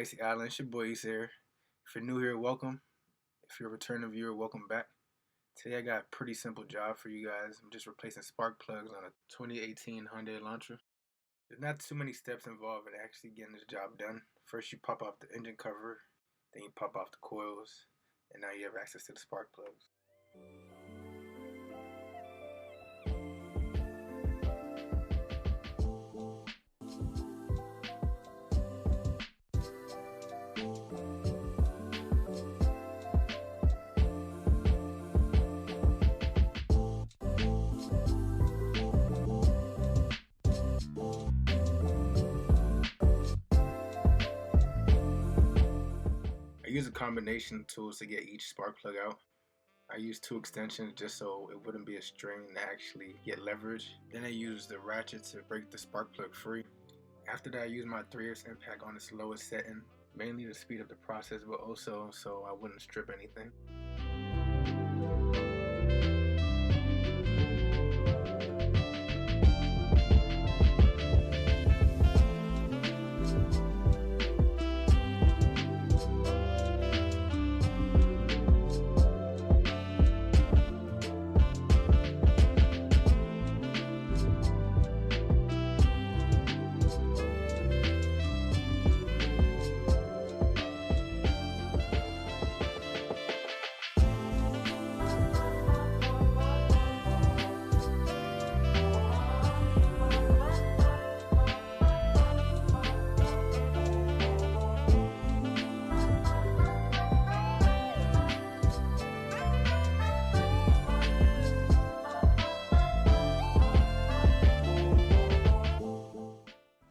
Icy Island, it's your boy Issa here. If you're new here, welcome. If you're a returning viewer, welcome back. Today I got a pretty simple job for you guys. I'm just replacing spark plugs on a 2018 Hyundai Elantra. There's not too many steps involved in actually getting this job done. First you pop off the engine cover, then you pop off the coils, and now you have access to the spark plugs. I use a combination of tools to get each spark plug out. I use two extensions just so it wouldn't be a strain to actually get leverage. Then I use the ratchet to break the spark plug free. After that I use my 3/8 impact on its lowest setting, mainly to speed up the process but also so I wouldn't strip anything.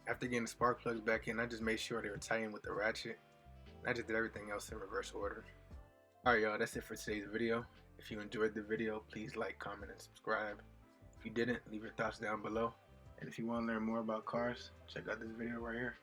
After getting the spark plugs back in, I just made sure they were tightened with the ratchet. And I just did everything else in reverse order. Alright y'all, that's it for today's video. If you enjoyed the video, please like, comment, and subscribe. If you didn't, leave your thoughts down below. And if you want to learn more about cars, check out this video right here.